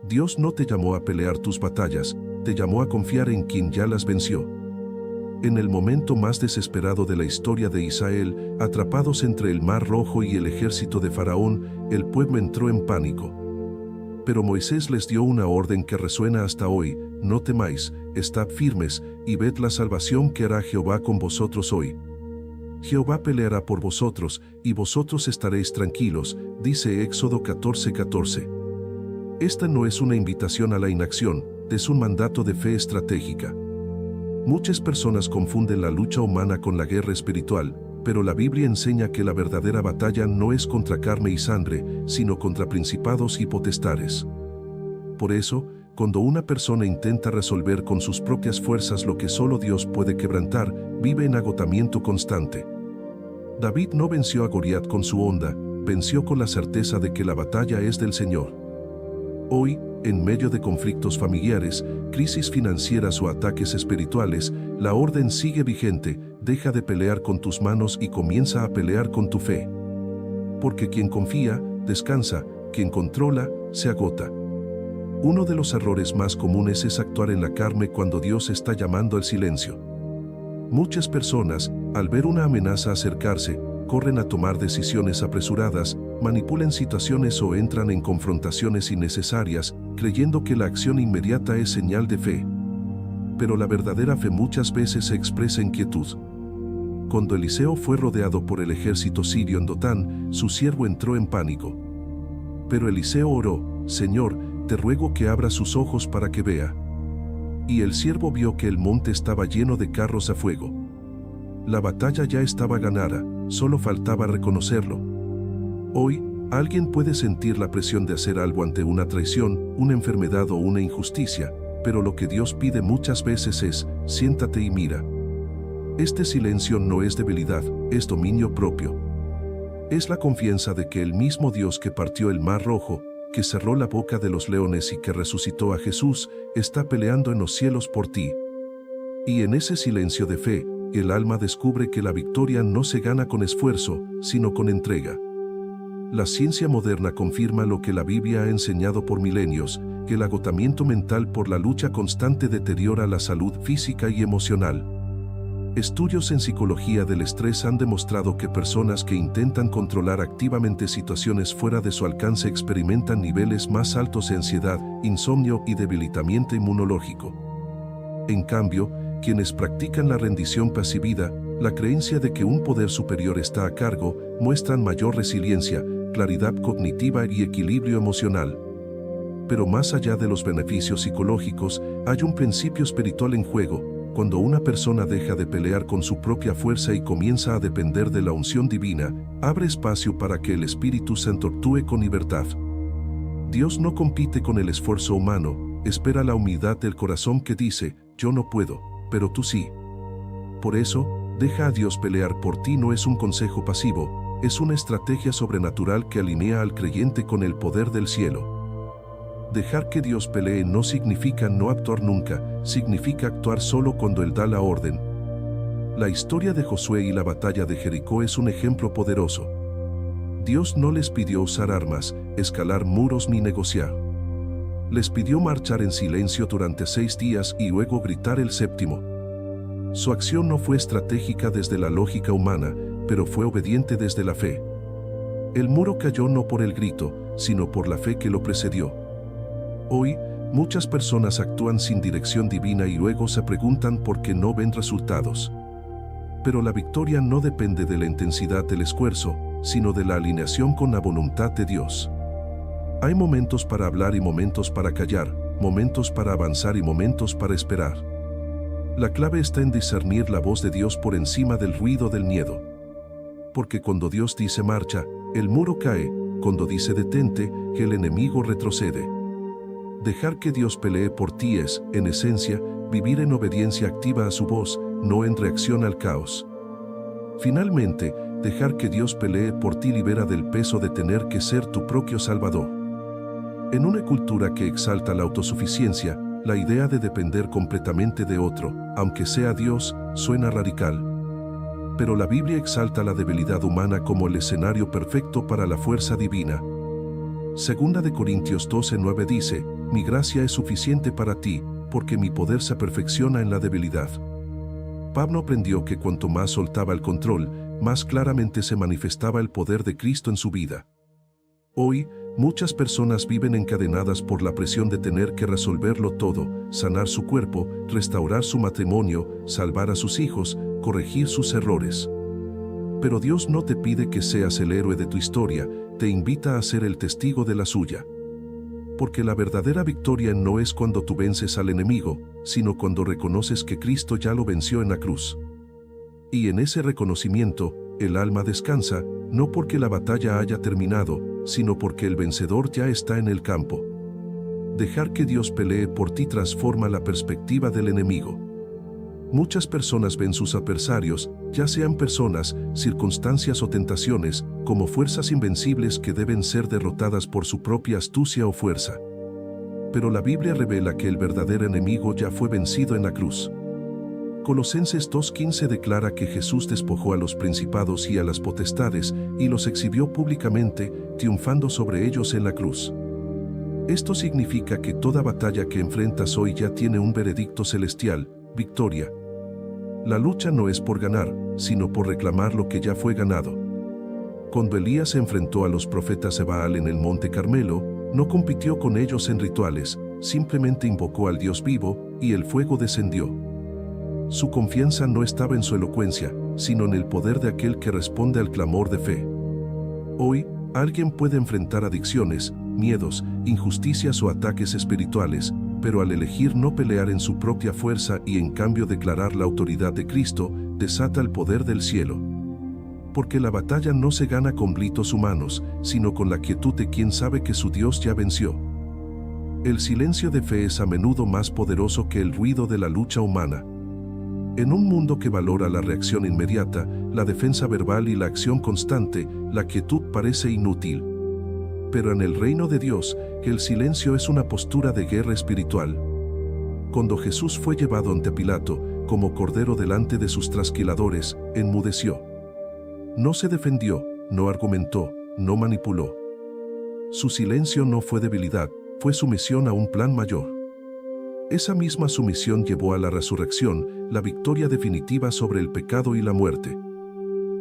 Dios no te llamó a pelear tus batallas, te llamó a confiar en quien ya las venció. En el momento más desesperado de la historia de Israel, atrapados entre el Mar Rojo y el ejército de Faraón, el pueblo entró en pánico. Pero Moisés les dio una orden que resuena hasta hoy: no temáis, estad firmes, y ved la salvación que hará Jehová con vosotros hoy. Jehová peleará por vosotros, y vosotros estaréis tranquilos, dice Éxodo 14:14. Esta no es una invitación a la inacción, es un mandato de fe estratégica. Muchas personas confunden la lucha humana con la guerra espiritual, pero la Biblia enseña que la verdadera batalla no es contra carne y sangre, sino contra principados y potestades. Por eso, cuando una persona intenta resolver con sus propias fuerzas lo que solo Dios puede quebrantar, vive en agotamiento constante. David no venció a Goliat con su honda, venció con la certeza de que la batalla es del Señor. Hoy, en medio de conflictos familiares, crisis financieras o ataques espirituales, la orden sigue vigente: deja de pelear con tus manos y comienza a pelear con tu fe. Porque quien confía, descansa; quien controla, se agota. Uno de los errores más comunes es actuar en la carne cuando Dios está llamando al silencio. Muchas personas, al ver una amenaza acercarse, corren a tomar decisiones apresuradas, manipulan situaciones o entran en confrontaciones innecesarias, creyendo que la acción inmediata es señal de fe. Pero la verdadera fe muchas veces se expresa en quietud. Cuando Eliseo fue rodeado por el ejército sirio en Dotán, su siervo entró en pánico. Pero Eliseo oró: Señor, te ruego que abra sus ojos para que vea. Y el siervo vio que el monte estaba lleno de carros a fuego. La batalla ya estaba ganada, solo faltaba reconocerlo. Hoy, alguien puede sentir la presión de hacer algo ante una traición, una enfermedad o una injusticia, pero lo que Dios pide muchas veces es: siéntate y mira. Este silencio no es debilidad, es dominio propio. Es la confianza de que el mismo Dios que partió el Mar Rojo, que cerró la boca de los leones y que resucitó a Jesús, está peleando en los cielos por ti. Y en ese silencio de fe, el alma descubre que la victoria no se gana con esfuerzo, sino con entrega. La ciencia moderna confirma lo que la Biblia ha enseñado por milenios: que el agotamiento mental por la lucha constante deteriora la salud física y emocional. Estudios en psicología del estrés han demostrado que personas que intentan controlar activamente situaciones fuera de su alcance experimentan niveles más altos de ansiedad, insomnio y debilitamiento inmunológico. En cambio, quienes practican la rendición pasiva, la creencia de que un poder superior está a cargo, muestran mayor resiliencia, claridad cognitiva y equilibrio emocional. Pero más allá de los beneficios psicológicos, hay un principio espiritual en juego. Cuando una persona deja de pelear con su propia fuerza y comienza a depender de la unción divina, abre espacio para que el Espíritu Santo actúe con libertad. Dios no compite con el esfuerzo humano, espera la humildad del corazón que dice: yo no puedo, pero tú sí. Por eso, deja a Dios pelear por ti no es un consejo pasivo, es una estrategia sobrenatural que alinea al creyente con el poder del cielo. Dejar que Dios pelee no significa no actuar nunca, significa actuar solo cuando Él da la orden. La historia de Josué y la batalla de Jericó es un ejemplo poderoso. Dios no les pidió usar armas, escalar muros ni negociar. Les pidió marchar en silencio durante 6 días y luego gritar el séptimo. Su acción no fue estratégica desde la lógica humana, pero fue obediente desde la fe. El muro cayó no por el grito, sino por la fe que lo precedió. Hoy, muchas personas actúan sin dirección divina y luego se preguntan por qué no ven resultados. Pero la victoria no depende de la intensidad del esfuerzo, sino de la alineación con la voluntad de Dios. Hay momentos para hablar y momentos para callar, momentos para avanzar y momentos para esperar. La clave está en discernir la voz de Dios por encima del ruido del miedo. Porque cuando Dios dice marcha, el muro cae; cuando dice detente, el enemigo retrocede. Dejar que Dios pelee por ti es, en esencia, vivir en obediencia activa a su voz, no en reacción al caos. Finalmente, dejar que Dios pelee por ti libera del peso de tener que ser tu propio Salvador. En una cultura que exalta la autosuficiencia, la idea de depender completamente de otro, aunque sea Dios, suena radical. Pero la Biblia exalta la debilidad humana como el escenario perfecto para la fuerza divina. 2 Corintios 12:9 dice: mi gracia es suficiente para ti, porque mi poder se perfecciona en la debilidad. Pablo aprendió que cuanto más soltaba el control, más claramente se manifestaba el poder de Cristo en su vida. Hoy, muchas personas viven encadenadas por la presión de tener que resolverlo todo, sanar su cuerpo, restaurar su matrimonio, salvar a sus hijos, corregir sus errores. Pero Dios no te pide que seas el héroe de tu historia, te invita a ser el testigo de la suya. Porque la verdadera victoria no es cuando tú vences al enemigo, sino cuando reconoces que Cristo ya lo venció en la cruz. Y en ese reconocimiento, el alma descansa, no porque la batalla haya terminado, sino porque el vencedor ya está en el campo. Dejar que Dios pelee por ti transforma la perspectiva del enemigo. Muchas personas ven sus adversarios, ya sean personas, circunstancias o tentaciones, como fuerzas invencibles que deben ser derrotadas por su propia astucia o fuerza. Pero la Biblia revela que el verdadero enemigo ya fue vencido en la cruz. Colosenses 2:15 declara que Jesús despojó a los principados y a las potestades y los exhibió públicamente, triunfando sobre ellos en la cruz. Esto significa que toda batalla que enfrentas hoy ya tiene un veredicto celestial, victoria. La lucha no es por ganar, sino por reclamar lo que ya fue ganado. Cuando Elías se enfrentó a los profetas de Baal en el Monte Carmelo, no compitió con ellos en rituales, simplemente invocó al Dios vivo, y el fuego descendió. Su confianza no estaba en su elocuencia, sino en el poder de aquel que responde al clamor de fe. Hoy, alguien puede enfrentar adicciones, miedos, injusticias o ataques espirituales, pero al elegir no pelear en su propia fuerza y en cambio declarar la autoridad de Cristo, desata el poder del cielo. Porque la batalla no se gana con gritos humanos, sino con la quietud de quien sabe que su Dios ya venció. El silencio de fe es a menudo más poderoso que el ruido de la lucha humana. En un mundo que valora la reacción inmediata, la defensa verbal y la acción constante, la quietud parece inútil. Pero en el reino de Dios, el silencio es una postura de guerra espiritual. Cuando Jesús fue llevado ante Pilato, como cordero delante de sus trasquiladores, enmudeció. No se defendió, no argumentó, no manipuló. Su silencio no fue debilidad, fue sumisión a un plan mayor. Esa misma sumisión llevó a la resurrección, la victoria definitiva sobre el pecado y la muerte.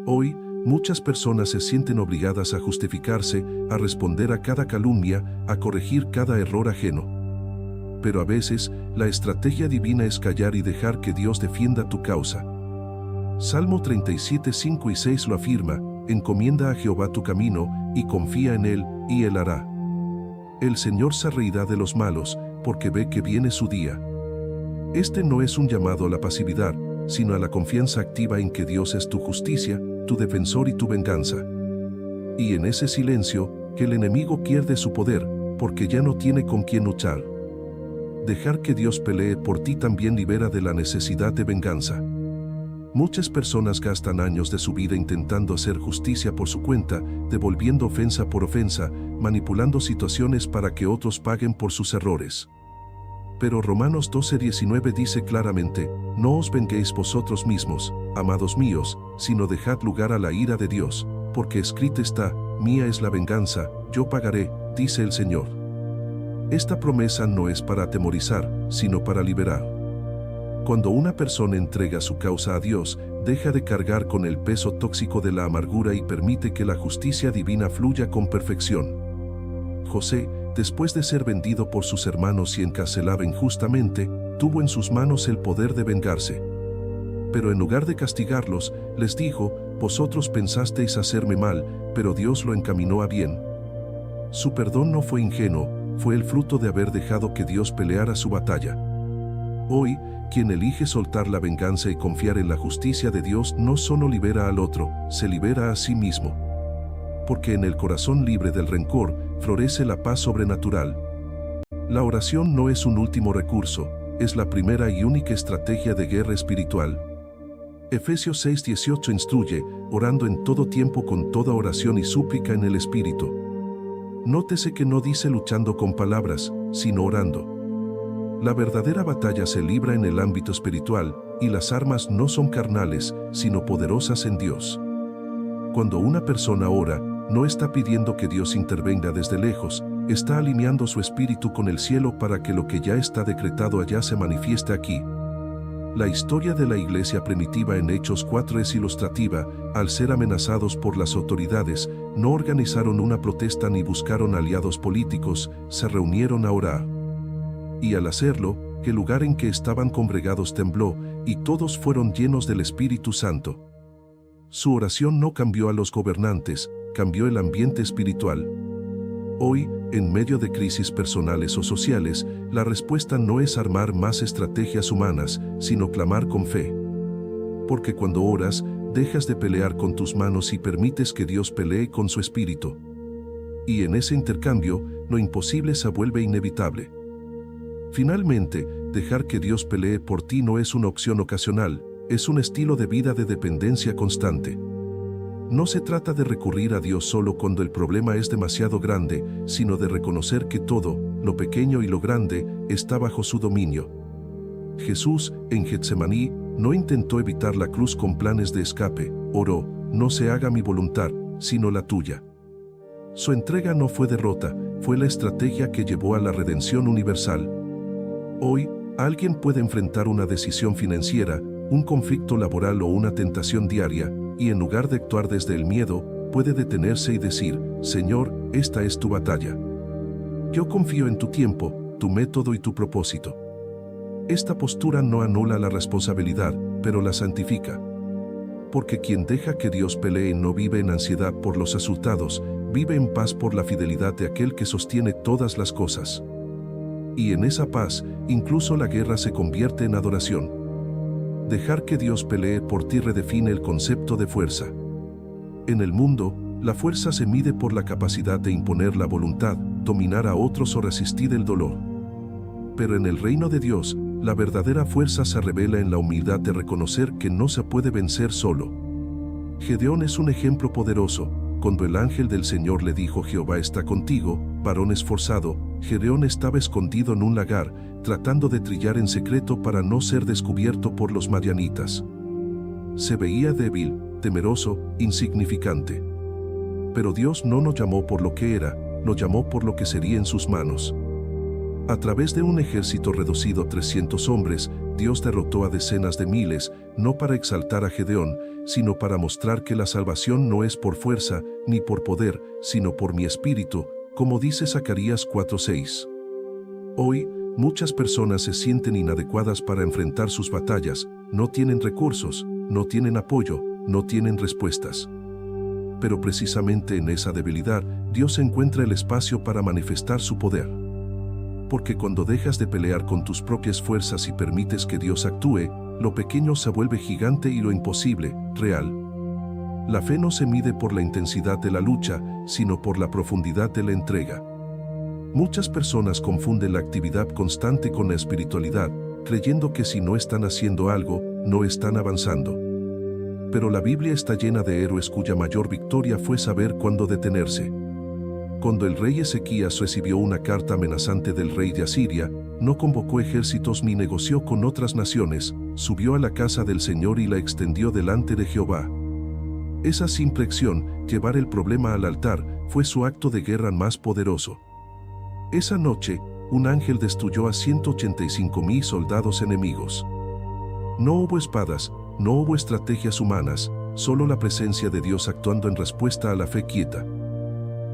Hoy, muchas personas se sienten obligadas a justificarse, a responder a cada calumnia, a corregir cada error ajeno. Pero a veces, la estrategia divina es callar y dejar que Dios defienda tu causa. Salmo 37, 5 y 6 lo afirma: encomienda a Jehová tu camino, y confía en Él, y Él hará. El Señor se reirá de los malos, porque ve que viene su día. Este no es un llamado a la pasividad, sino a la confianza activa en que Dios es tu justicia, tu defensor y tu venganza. Y en ese silencio, que el enemigo pierde su poder, porque ya no tiene con quién luchar. Dejar que Dios pelee por ti también libera de la necesidad de venganza. Muchas personas gastan años de su vida intentando hacer justicia por su cuenta, devolviendo ofensa por ofensa, manipulando situaciones para que otros paguen por sus errores. Pero Romanos 12:19 dice claramente: no os venguéis vosotros mismos, amados míos, sino dejad lugar a la ira de Dios, porque escrito está: mía es la venganza, yo pagaré, dice el Señor. Esta promesa no es para atemorizar, sino para liberar. Cuando una persona entrega su causa a Dios, deja de cargar con el peso tóxico de la amargura y permite que la justicia divina fluya con perfección. José, después de ser vendido por sus hermanos y encarcelado injustamente, tuvo en sus manos el poder de vengarse. Pero en lugar de castigarlos, les dijo: vosotros pensasteis hacerme mal, pero Dios lo encaminó a bien. Su perdón no fue ingenuo, fue el fruto de haber dejado que Dios peleara su batalla. Hoy, quien elige soltar la venganza y confiar en la justicia de Dios no solo libera al otro, se libera a sí mismo. Porque en el corazón libre del rencor, florece la paz sobrenatural. La oración no es un último recurso, es la primera y única estrategia de guerra espiritual. Efesios 6:18 instruye: orando en todo tiempo con toda oración y súplica en el Espíritu. Nótese que no dice luchando con palabras, sino orando. La verdadera batalla se libra en el ámbito espiritual, y las armas no son carnales, sino poderosas en Dios. Cuando una persona ora, no está pidiendo que Dios intervenga desde lejos, está alineando su espíritu con el cielo para que lo que ya está decretado allá se manifieste aquí. La historia de la iglesia primitiva en Hechos 4 es ilustrativa. Al ser amenazados por las autoridades, no organizaron una protesta ni buscaron aliados políticos, se reunieron a orar. Y al hacerlo, el lugar en que estaban congregados tembló, y todos fueron llenos del Espíritu Santo. Su oración no cambió a los gobernantes, cambió el ambiente espiritual. Hoy, en medio de crisis personales o sociales, la respuesta no es armar más estrategias humanas, sino clamar con fe. Porque cuando oras, dejas de pelear con tus manos y permites que Dios pelee con su espíritu. Y en ese intercambio, lo imposible se vuelve inevitable. Finalmente, dejar que Dios pelee por ti no es una opción ocasional, es un estilo de vida de dependencia constante. No se trata de recurrir a Dios solo cuando el problema es demasiado grande, sino de reconocer que todo, lo pequeño y lo grande, está bajo su dominio. Jesús, en Getsemaní, no intentó evitar la cruz con planes de escape, oró, no se haga mi voluntad, sino la tuya. Su entrega no fue derrota, fue la estrategia que llevó a la redención universal. Hoy, alguien puede enfrentar una decisión financiera, un conflicto laboral o una tentación diaria, y en lugar de actuar desde el miedo, puede detenerse y decir, Señor, esta es tu batalla. Yo confío en tu tiempo, tu método y tu propósito. Esta postura no anula la responsabilidad, pero la santifica. Porque quien deja que Dios pelee no vive en ansiedad por los resultados, vive en paz por la fidelidad de aquel que sostiene todas las cosas. Y en esa paz, incluso la guerra se convierte en adoración. Dejar que Dios pelee por ti redefine el concepto de fuerza. En el mundo, la fuerza se mide por la capacidad de imponer la voluntad, dominar a otros o resistir el dolor. Pero en el reino de Dios, la verdadera fuerza se revela en la humildad de reconocer que no se puede vencer solo. Gedeón es un ejemplo poderoso. Cuando el ángel del Señor le dijo Jehová está contigo, varón esforzado, Gedeón estaba escondido en un lagar, tratando de trillar en secreto para no ser descubierto por los madianitas. Se veía débil, temeroso, insignificante. Pero Dios no nos llamó por lo que era, nos llamó por lo que sería en sus manos. A través de un ejército reducido a 300 hombres, Dios derrotó a decenas de miles, no para exaltar a Gedeón, sino para mostrar que la salvación no es por fuerza, ni por poder, sino por mi espíritu, como dice Zacarías 4:6. Hoy, muchas personas se sienten inadecuadas para enfrentar sus batallas, no tienen recursos, no tienen apoyo, no tienen respuestas. Pero precisamente en esa debilidad, Dios encuentra el espacio para manifestar su poder. Porque cuando dejas de pelear con tus propias fuerzas y permites que Dios actúe, lo pequeño se vuelve gigante y lo imposible, real. La fe no se mide por la intensidad de la lucha, sino por la profundidad de la entrega. Muchas personas confunden la actividad constante con la espiritualidad, creyendo que si no están haciendo algo, no están avanzando. Pero la Biblia está llena de héroes cuya mayor victoria fue saber cuándo detenerse. Cuando el rey Ezequías recibió una carta amenazante del rey de Asiria, no convocó ejércitos ni negoció con otras naciones, subió a la casa del Señor y la extendió delante de Jehová. Esa simple acción, llevar el problema al altar, fue su acto de guerra más poderoso. Esa noche, un ángel destruyó a 185,000 soldados enemigos. No hubo espadas, no hubo estrategias humanas, solo la presencia de Dios actuando en respuesta a la fe quieta.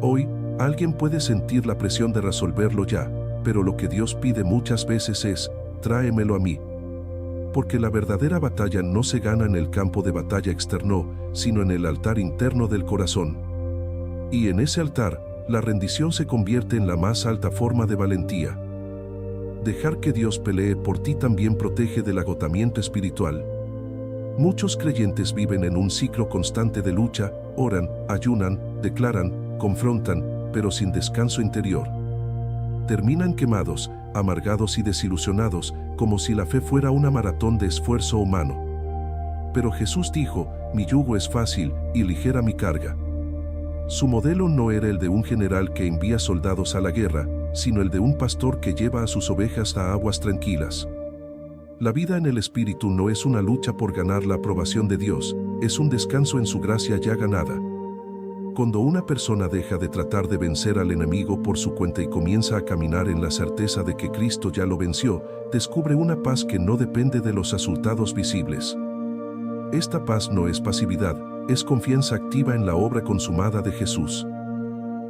Hoy, alguien puede sentir la presión de resolverlo ya, pero lo que Dios pide muchas veces es, tráemelo a mí. Porque la verdadera batalla no se gana en el campo de batalla externo, sino en el altar interno del corazón. Y en ese altar, la rendición se convierte en la más alta forma de valentía. Dejar que Dios pelee por ti también protege del agotamiento espiritual. Muchos creyentes viven en un ciclo constante de lucha, oran, ayunan, declaran, confrontan, pero sin descanso interior. Terminan quemados, amargados y desilusionados, como si la fe fuera una maratón de esfuerzo humano. Pero Jesús dijo, mi yugo es fácil y ligera mi carga. Su modelo no era el de un general que envía soldados a la guerra, sino el de un pastor que lleva a sus ovejas a aguas tranquilas. La vida en el Espíritu no es una lucha por ganar la aprobación de Dios, es un descanso en su gracia ya ganada. Cuando una persona deja de tratar de vencer al enemigo por su cuenta y comienza a caminar en la certeza de que Cristo ya lo venció, descubre una paz que no depende de los resultados visibles. Esta paz no es pasividad, es confianza activa en la obra consumada de Jesús.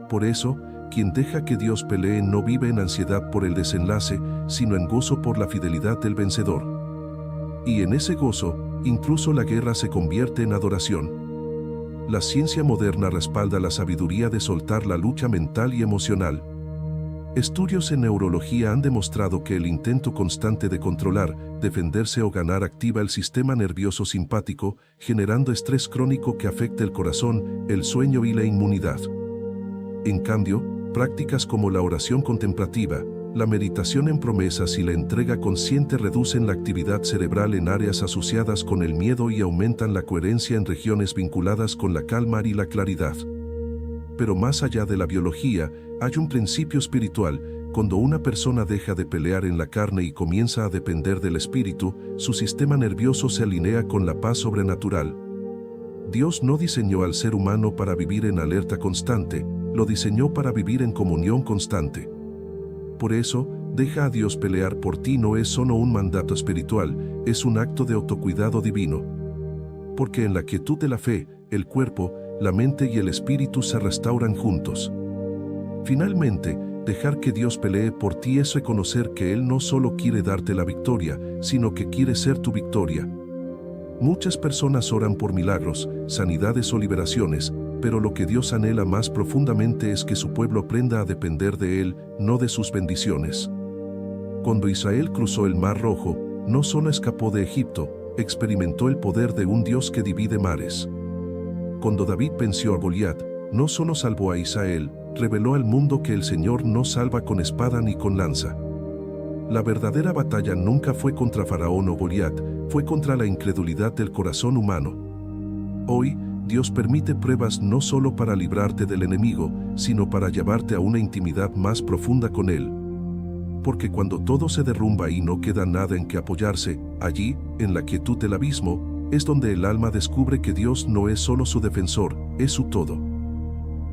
Por eso, quien deja que Dios pelee no vive en ansiedad por el desenlace, sino en gozo por la fidelidad del vencedor. Y en ese gozo, incluso la guerra se convierte en adoración. La ciencia moderna respalda la sabiduría de soltar la lucha mental y emocional. Estudios en neurología han demostrado que el intento constante de controlar, defenderse o ganar activa el sistema nervioso simpático, generando estrés crónico que afecta el corazón, el sueño y la inmunidad. En cambio, prácticas como la oración contemplativa, la meditación en promesas y la entrega consciente reducen la actividad cerebral en áreas asociadas con el miedo y aumentan la coherencia en regiones vinculadas con la calma y la claridad. Pero más allá de la biología, hay un principio espiritual. Cuando una persona deja de pelear en la carne y comienza a depender del espíritu, su sistema nervioso se alinea con la paz sobrenatural. Dios no diseñó al ser humano para vivir en alerta constante, lo diseñó para vivir en comunión constante. Por eso, deja a Dios pelear por ti no es solo un mandato espiritual, es un acto de autocuidado divino. Porque en la quietud de la fe, el cuerpo, la mente y el espíritu se restauran juntos. Finalmente, dejar que Dios pelee por ti es reconocer que Él no solo quiere darte la victoria, sino que quiere ser tu victoria. Muchas personas oran por milagros, sanidades o liberaciones, pero lo que Dios anhela más profundamente es que su pueblo aprenda a depender de Él, no de sus bendiciones. Cuando Israel cruzó el Mar Rojo, no solo escapó de Egipto, experimentó el poder de un Dios que divide mares. Cuando David venció a Goliat, no solo salvó a Israel, reveló al mundo que el Señor no salva con espada ni con lanza. La verdadera batalla nunca fue contra Faraón o Goliat, fue contra la incredulidad del corazón humano. Hoy, Dios permite pruebas no solo para librarte del enemigo, sino para llevarte a una intimidad más profunda con Él. Porque cuando todo se derrumba y no queda nada en que apoyarse, allí, en la quietud del abismo, es donde el alma descubre que Dios no es solo su defensor, es su todo.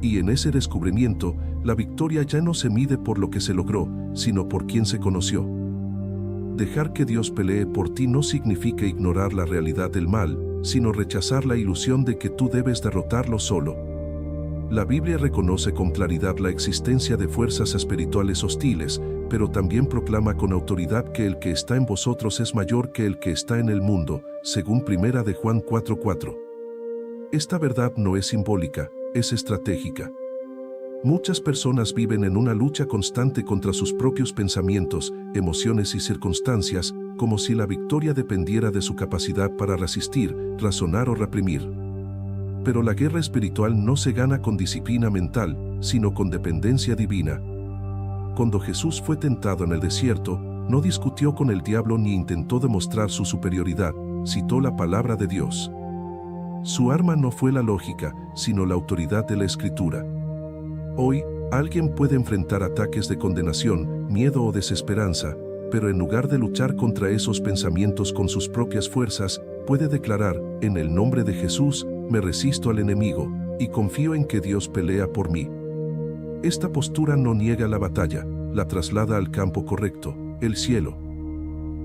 Y en ese descubrimiento, la victoria ya no se mide por lo que se logró, sino por quien se conoció. Dejar que Dios pelee por ti no significa ignorar la realidad del mal, sino rechazar la ilusión de que tú debes derrotarlo solo. La Biblia reconoce con claridad la existencia de fuerzas espirituales hostiles, pero también proclama con autoridad que el que está en vosotros es mayor que el que está en el mundo, según 1 de Juan 4:4. Esta verdad no es simbólica, es estratégica. Muchas personas viven en una lucha constante contra sus propios pensamientos, emociones y circunstancias, como si la victoria dependiera de su capacidad para resistir, razonar o reprimir. Pero la guerra espiritual no se gana con disciplina mental, sino con dependencia divina. Cuando Jesús fue tentado en el desierto, no discutió con el diablo ni intentó demostrar su superioridad, citó la palabra de Dios. Su arma no fue la lógica, sino la autoridad de la Escritura. Hoy, alguien puede enfrentar ataques de condenación, miedo o desesperanza, pero en lugar de luchar contra esos pensamientos con sus propias fuerzas, puede declarar, en el nombre de Jesús, me resisto al enemigo, y confío en que Dios pelea por mí. Esta postura no niega la batalla, la traslada al campo correcto, el cielo.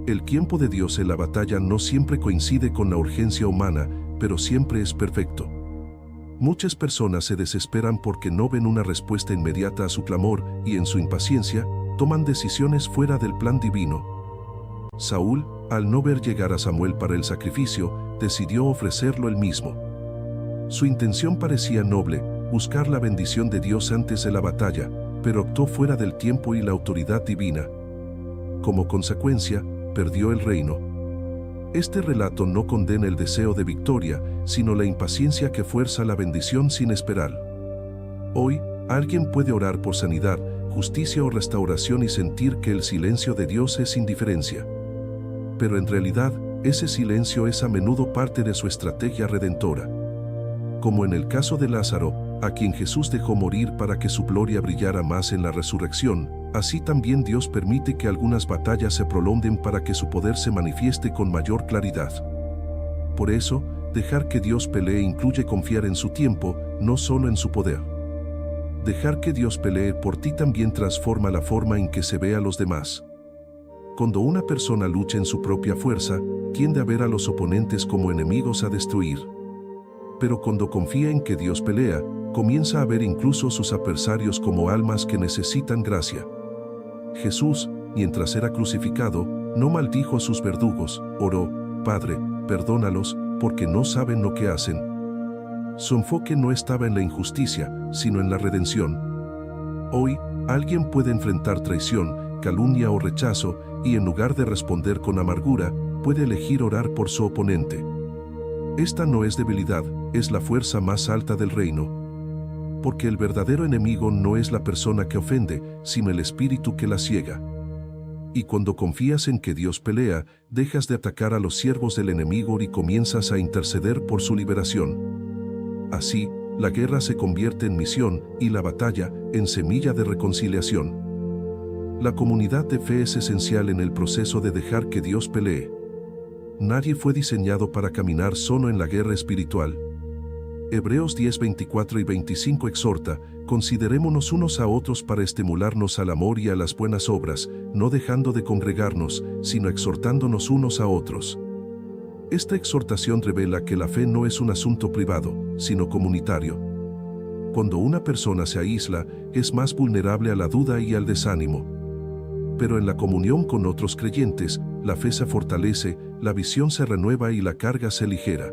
El tiempo de Dios en la batalla no siempre coincide con la urgencia humana, pero siempre es perfecto. Muchas personas se desesperan porque no ven una respuesta inmediata a su clamor y en su impaciencia, toman decisiones fuera del plan divino. Saúl, al no ver llegar a Samuel para el sacrificio, decidió ofrecerlo él mismo. Su intención parecía noble, buscar la bendición de Dios antes de la batalla, pero optó fuera del tiempo y la autoridad divina. Como consecuencia, perdió el reino. Este relato no condena el deseo de victoria, sino la impaciencia que fuerza la bendición sin esperar. Hoy, alguien puede orar por sanidad, justicia o restauración y sentir que el silencio de Dios es indiferencia. Pero en realidad, ese silencio es a menudo parte de su estrategia redentora. Como en el caso de Lázaro, a quien Jesús dejó morir para que su gloria brillara más en la resurrección, así también Dios permite que algunas batallas se prolonguen para que su poder se manifieste con mayor claridad. Por eso, dejar que Dios pelee incluye confiar en su tiempo, no solo en su poder. Dejar que Dios pelee por ti también transforma la forma en que se ve a los demás. Cuando una persona lucha en su propia fuerza, tiende a ver a los oponentes como enemigos a destruir. Pero cuando confía en que Dios pelea, comienza a ver incluso a sus adversarios como almas que necesitan gracia. Jesús, mientras era crucificado, no maldijo a sus verdugos, oró: Padre, perdónalos, porque no saben lo que hacen. Su enfoque no estaba en la injusticia, sino en la redención. Hoy, alguien puede enfrentar traición, calumnia o rechazo, y en lugar de responder con amargura, puede elegir orar por su oponente. Esta no es debilidad, es la fuerza más alta del reino. Porque el verdadero enemigo no es la persona que ofende, sino el espíritu que la ciega. Y cuando confías en que Dios pelea, dejas de atacar a los siervos del enemigo y comienzas a interceder por su liberación. Así, la guerra se convierte en misión y la batalla en semilla de reconciliación. La comunidad de fe es esencial en el proceso de dejar que Dios pelee. Nadie fue diseñado para caminar solo en la guerra espiritual. Hebreos 10, 24 y 25 exhorta: considerémonos unos a otros para estimularnos al amor y a las buenas obras, no dejando de congregarnos, sino exhortándonos unos a otros. Esta exhortación revela que la fe no es un asunto privado, sino comunitario. Cuando una persona se aísla, es más vulnerable a la duda y al desánimo. Pero en la comunión con otros creyentes, la fe se fortalece, la visión se renueva y la carga se aligera.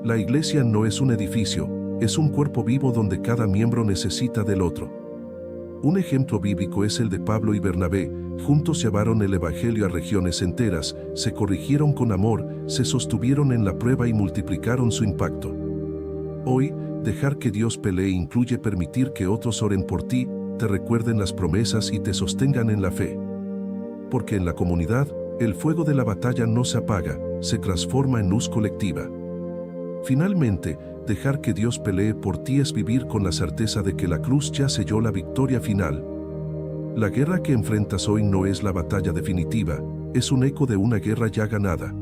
La iglesia no es un edificio, es un cuerpo vivo donde cada miembro necesita del otro. Un ejemplo bíblico es el de Pablo y Bernabé. Juntos llevaron el evangelio a regiones enteras, se corrigieron con amor, se sostuvieron en la prueba y multiplicaron su impacto. Hoy, dejar que Dios pelee incluye permitir que otros oren por ti, te recuerden las promesas y te sostengan en la fe. Porque en la comunidad, el fuego de la batalla no se apaga, se transforma en luz colectiva. Finalmente, dejar que Dios pelee por ti es vivir con la certeza de que la cruz ya selló la victoria final. La guerra que enfrentas hoy no es la batalla definitiva, es un eco de una guerra ya ganada.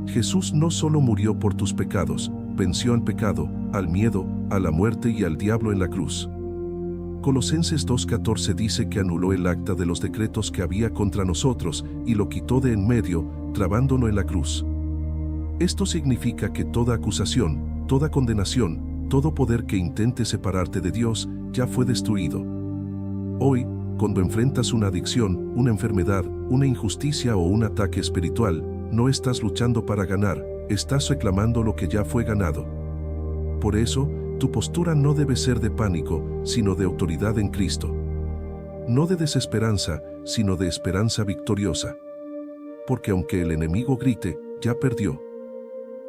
Jesús no solo murió por tus pecados, venció al pecado, al miedo, a la muerte y al diablo en la cruz. Colosenses 2:14 dice que anuló el acta de los decretos que había contra nosotros y lo quitó de en medio, trabándolo en la cruz. Esto significa que toda acusación, toda condenación, todo poder que intente separarte de Dios, ya fue destruido. Hoy, cuando enfrentas una adicción, una enfermedad, una injusticia o un ataque espiritual, no estás luchando para ganar, estás reclamando lo que ya fue ganado. Por eso, tu postura no debe ser de pánico, sino de autoridad en Cristo. No de desesperanza, sino de esperanza victoriosa. Porque aunque el enemigo grite, ya perdió.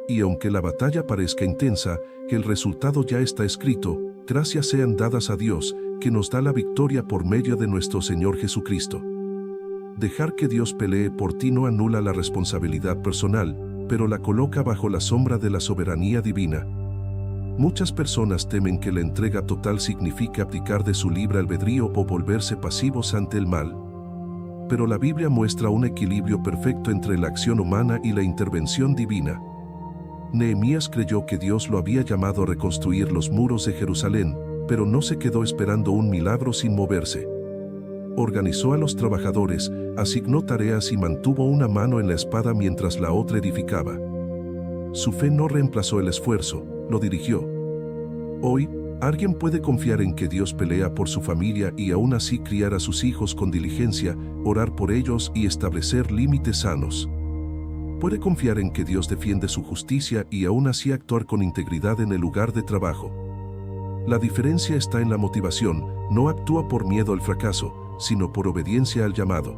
Y aunque la batalla parezca intensa, el resultado ya está escrito, gracias sean dadas a Dios, que nos da la victoria por medio de nuestro Señor Jesucristo. Dejar que Dios pelee por ti no anula la responsabilidad personal, pero la coloca bajo la sombra de la soberanía divina. Muchas personas temen que la entrega total signifique abdicar de su libre albedrío o volverse pasivos ante el mal. Pero la Biblia muestra un equilibrio perfecto entre la acción humana y la intervención divina. Nehemías creyó que Dios lo había llamado a reconstruir los muros de Jerusalén, pero no se quedó esperando un milagro sin moverse. Organizó a los trabajadores, asignó tareas y mantuvo una mano en la espada mientras la otra edificaba. Su fe no reemplazó el esfuerzo, lo dirigió. Hoy, alguien puede confiar en que Dios pelea por su familia y aún así criar a sus hijos con diligencia, orar por ellos y establecer límites sanos. Puede confiar en que Dios defiende su justicia y aún así actuar con integridad en el lugar de trabajo. La diferencia está en la motivación, no actúa por miedo al fracaso, sino por obediencia al llamado.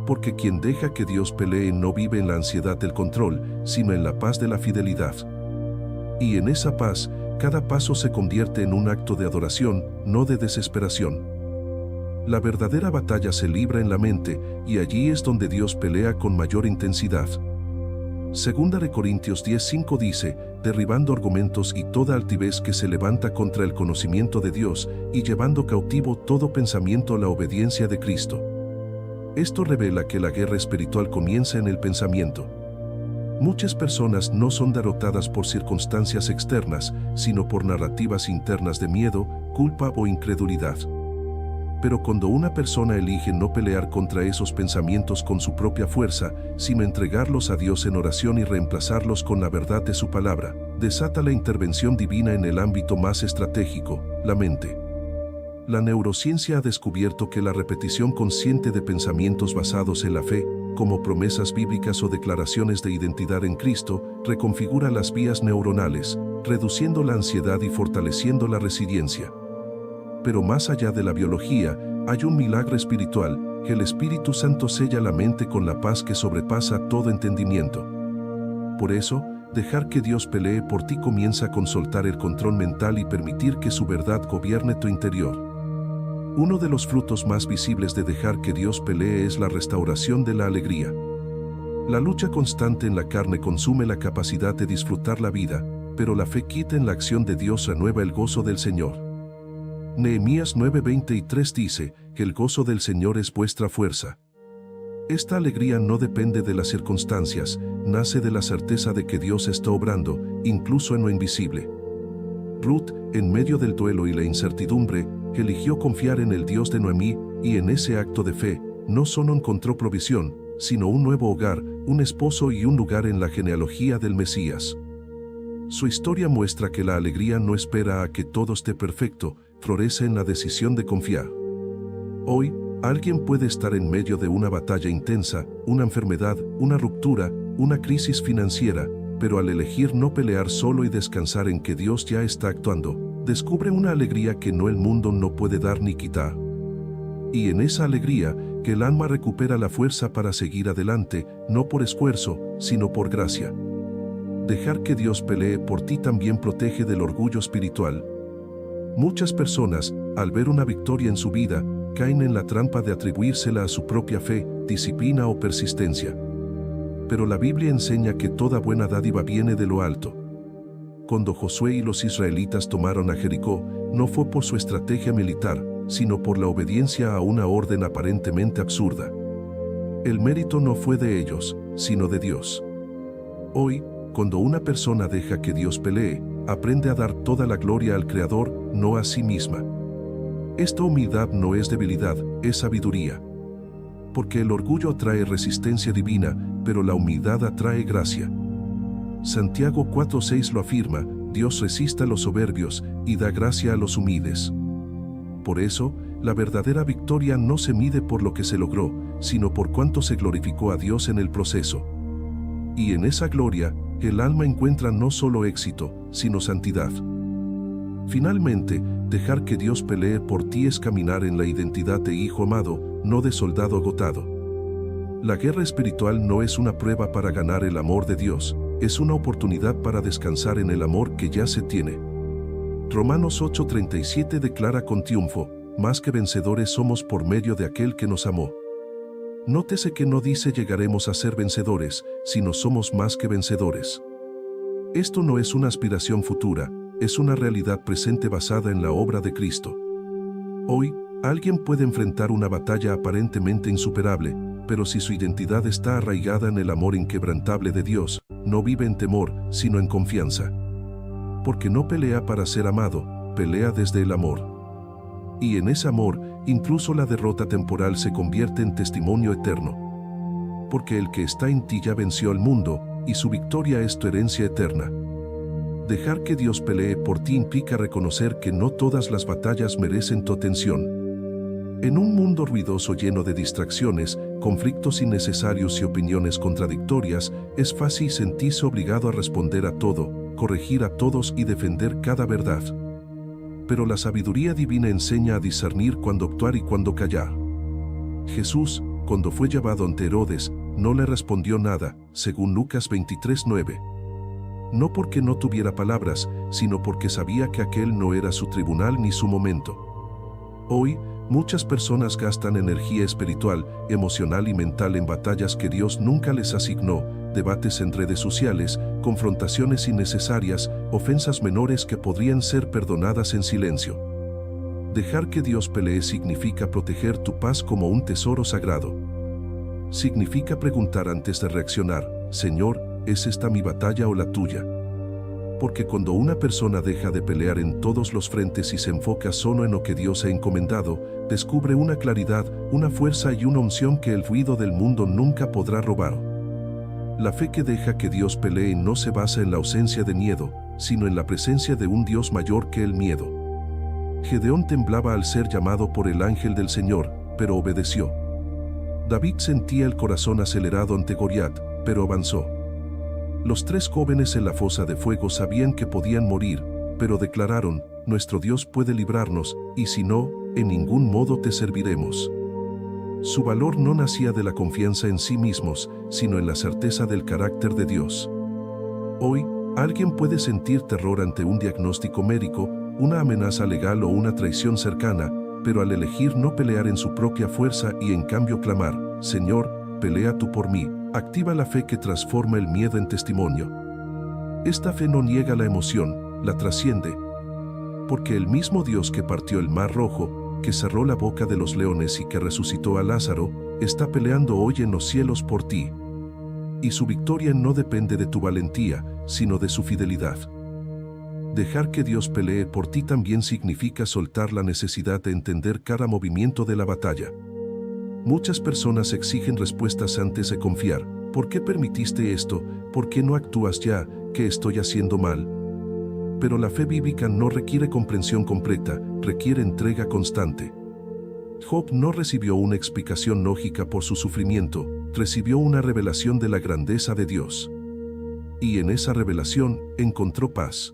Porque quien deja que Dios pelee no vive en la ansiedad del control, sino en la paz de la fidelidad. Y en esa paz, cada paso se convierte en un acto de adoración, no de desesperación. La verdadera batalla se libra en la mente, y allí es donde Dios pelea con mayor intensidad. Segunda de Corintios 10:5 dice, derribando argumentos y toda altivez que se levanta contra el conocimiento de Dios, y llevando cautivo todo pensamiento a la obediencia de Cristo. Esto revela que la guerra espiritual comienza en el pensamiento. Muchas personas no son derrotadas por circunstancias externas, sino por narrativas internas de miedo, culpa o incredulidad. Pero cuando una persona elige no pelear contra esos pensamientos con su propia fuerza, sino entregarlos a Dios en oración y reemplazarlos con la verdad de su palabra, desata la intervención divina en el ámbito más estratégico, la mente. La neurociencia ha descubierto que la repetición consciente de pensamientos basados en la fe, como promesas bíblicas o declaraciones de identidad en Cristo, reconfigura las vías neuronales, reduciendo la ansiedad y fortaleciendo la resiliencia. Pero más allá de la biología, hay un milagro espiritual, que el Espíritu Santo sella la mente con la paz que sobrepasa todo entendimiento. Por eso, dejar que Dios pelee por ti comienza con soltar el control mental y permitir que su verdad gobierne tu interior. Uno de los frutos más visibles de dejar que Dios pelee es la restauración de la alegría. La lucha constante en la carne consume la capacidad de disfrutar la vida, pero la fe quita en la acción de Dios renueva el gozo del Señor. Nehemías 9:23 dice que el gozo del Señor es vuestra fuerza. Esta alegría no depende de las circunstancias, nace de la certeza de que Dios está obrando, incluso en lo invisible. Ruth, en medio del duelo y la incertidumbre, eligió confiar en el Dios de Noemí, y en ese acto de fe, no solo encontró provisión, sino un nuevo hogar, un esposo y un lugar en la genealogía del Mesías. Su historia muestra que la alegría no espera a que todo esté perfecto, florece en la decisión de confiar. Hoy, alguien puede estar en medio de una batalla intensa, una enfermedad, una ruptura, una crisis financiera, pero al elegir no pelear solo y descansar en que Dios ya está actuando, descubre una alegría que el mundo no puede dar ni quitar. Y en esa alegría, que el alma recupera la fuerza para seguir adelante, no por esfuerzo, sino por gracia. Dejar que Dios pelee por ti también protege del orgullo espiritual. Muchas personas, al ver una victoria en su vida, caen en la trampa de atribuírsela a su propia fe, disciplina o persistencia. Pero la Biblia enseña que toda buena dádiva viene de lo alto. Cuando Josué y los israelitas tomaron a Jericó, no fue por su estrategia militar, sino por la obediencia a una orden aparentemente absurda. El mérito no fue de ellos, sino de Dios. Hoy, cuando una persona deja que Dios pelee, aprende a dar toda la gloria al Creador, no a sí misma. Esta humildad no es debilidad, es sabiduría. Porque el orgullo atrae resistencia divina, pero la humildad atrae gracia. Santiago 4:6 lo afirma: Dios resiste a los soberbios y da gracia a los humildes. Por eso, la verdadera victoria no se mide por lo que se logró, sino por cuánto se glorificó a Dios en el proceso. Y en esa gloria, el alma encuentra no solo éxito, sino santidad. Finalmente, dejar que Dios pelee por ti es caminar en la identidad de hijo amado, no de soldado agotado. La guerra espiritual no es una prueba para ganar el amor de Dios, es una oportunidad para descansar en el amor que ya se tiene. Romanos 8:37 declara con triunfo: más que vencedores somos por medio de aquel que nos amó. Nótese que no dice llegaremos a ser vencedores, sino somos más que vencedores. Esto no es una aspiración futura, es una realidad presente basada en la obra de Cristo. Hoy, alguien puede enfrentar una batalla aparentemente insuperable, pero si su identidad está arraigada en el amor inquebrantable de Dios, no vive en temor, sino en confianza. Porque no pelea para ser amado, pelea desde el amor. Y en ese amor, incluso la derrota temporal se convierte en testimonio eterno. Porque el que está en ti ya venció al mundo, y su victoria es tu herencia eterna. Dejar que Dios pelee por ti implica reconocer que no todas las batallas merecen tu atención. En un mundo ruidoso lleno de distracciones, conflictos innecesarios y opiniones contradictorias, es fácil sentirse obligado a responder a todo, corregir a todos y defender cada verdad. Pero la sabiduría divina enseña a discernir cuándo actuar y cuándo callar. Jesús, cuando fue llevado ante Herodes, no le respondió nada, según Lucas 23:9. No porque no tuviera palabras, sino porque sabía que aquel no era su tribunal ni su momento. Hoy, muchas personas gastan energía espiritual, emocional y mental en batallas que Dios nunca les asignó, debates en redes sociales, confrontaciones innecesarias, ofensas menores que podrían ser perdonadas en silencio. Dejar que Dios pelee significa proteger tu paz como un tesoro sagrado. Significa preguntar antes de reaccionar: Señor, ¿es esta mi batalla o la tuya? Porque cuando una persona deja de pelear en todos los frentes y se enfoca solo en lo que Dios ha encomendado, descubre una claridad, una fuerza y una unción que el ruido del mundo nunca podrá robar. La fe que deja que Dios pelee no se basa en la ausencia de miedo, sino en la presencia de un Dios mayor que el miedo. Gedeón temblaba al ser llamado por el ángel del Señor, pero obedeció. David sentía el corazón acelerado ante Goliat, pero avanzó. Los 3 jóvenes en la fosa de fuego sabían que podían morir, pero declararon: nuestro Dios puede librarnos, y si no, en ningún modo te serviremos. Su valor no nacía de la confianza en sí mismos, sino en la certeza del carácter de Dios. Hoy, alguien puede sentir terror ante un diagnóstico médico, una amenaza legal o una traición cercana, pero al elegir no pelear en su propia fuerza y en cambio clamar: Señor, pelea tú por mí, activa la fe que transforma el miedo en testimonio. Esta fe no niega la emoción, la trasciende. Porque el mismo Dios que partió el mar rojo, que cerró la boca de los leones y que resucitó a Lázaro, está peleando hoy en los cielos por ti. Y su victoria no depende de tu valentía, sino de su fidelidad. Dejar que Dios pelee por ti también significa soltar la necesidad de entender cada movimiento de la batalla. Muchas personas exigen respuestas antes de confiar. ¿Por qué permitiste esto? ¿Por qué no actúas ya? ¿Qué estoy haciendo mal? Pero la fe bíblica no requiere comprensión completa, requiere entrega constante. Job no recibió una explicación lógica por su sufrimiento, recibió una revelación de la grandeza de Dios. Y en esa revelación encontró paz.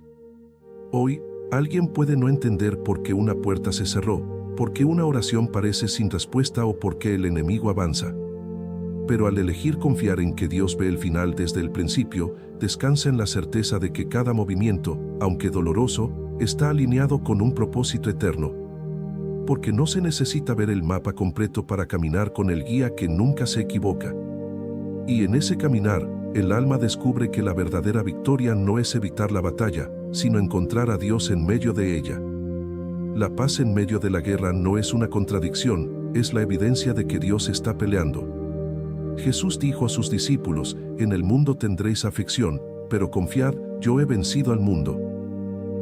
Hoy, alguien puede no entender por qué una puerta se cerró, por qué una oración parece sin respuesta o por qué el enemigo avanza. Pero al elegir confiar en que Dios ve el final desde el principio, descansa en la certeza de que cada movimiento, aunque doloroso, está alineado con un propósito eterno. Porque no se necesita ver el mapa completo para caminar con el guía que nunca se equivoca. Y en ese caminar, el alma descubre que la verdadera victoria no es evitar la batalla, sino encontrar a Dios en medio de ella. La paz en medio de la guerra no es una contradicción, es la evidencia de que Dios está peleando. Jesús dijo a sus discípulos: en el mundo tendréis aflicción, pero confiad, yo he vencido al mundo.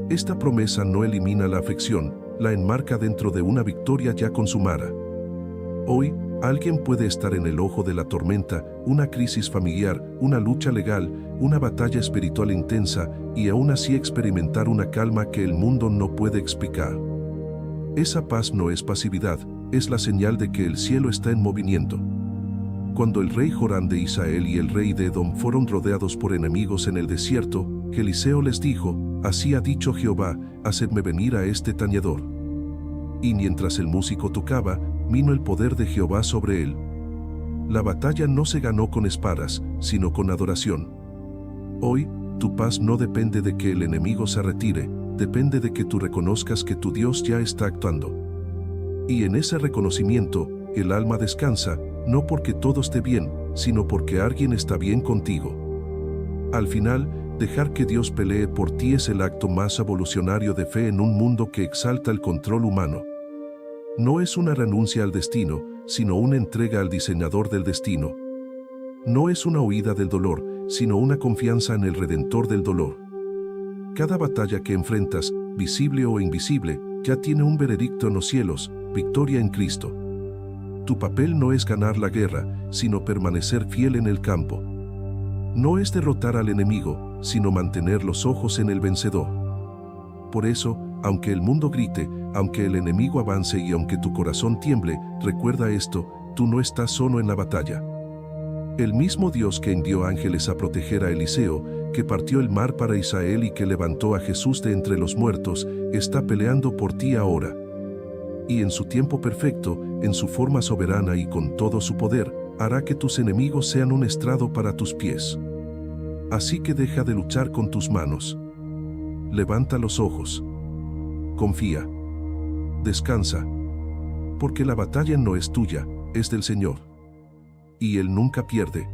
Esta promesa no elimina la aflicción, la enmarca dentro de una victoria ya consumada. Hoy, alguien puede estar en el ojo de la tormenta, una crisis familiar, una lucha legal, una batalla espiritual intensa, y aún así experimentar una calma que el mundo no puede explicar. Esa paz no es pasividad, es la señal de que el cielo está en movimiento. Cuando el rey Jorán de Israel y el rey de Edom fueron rodeados por enemigos en el desierto, Eliseo les dijo: así ha dicho Jehová, hacedme venir a este tañedor. Y mientras el músico tocaba, vino el poder de Jehová sobre él. La batalla no se ganó con espadas, sino con adoración. Hoy, tu paz no depende de que el enemigo se retire, depende de que tú reconozcas que tu Dios ya está actuando. Y en ese reconocimiento, el alma descansa, no porque todo esté bien, sino porque alguien está bien contigo. Al final, dejar que Dios pelee por ti es el acto más evolucionario de fe en un mundo que exalta el control humano. No es una renuncia al destino, sino una entrega al diseñador del destino. No es una huida del dolor, sino una confianza en el Redentor del dolor. Cada batalla que enfrentas, visible o invisible, ya tiene un veredicto en los cielos: victoria en Cristo. Tu papel no es ganar la guerra, sino permanecer fiel en el campo. No es derrotar al enemigo, sino mantener los ojos en el vencedor. Por eso, aunque el mundo grite, aunque el enemigo avance y aunque tu corazón tiemble, recuerda esto: tú no estás solo en la batalla. El mismo Dios que envió ángeles a proteger a Eliseo, que partió el mar para Israel y que levantó a Jesús de entre los muertos, está peleando por ti ahora. Y en su tiempo perfecto, en su forma soberana y con todo su poder, hará que tus enemigos sean un estrado para tus pies. Así que deja de luchar con tus manos. Levanta los ojos. Confía. Descansa. Porque la batalla no es tuya, es del Señor. Y Él nunca pierde.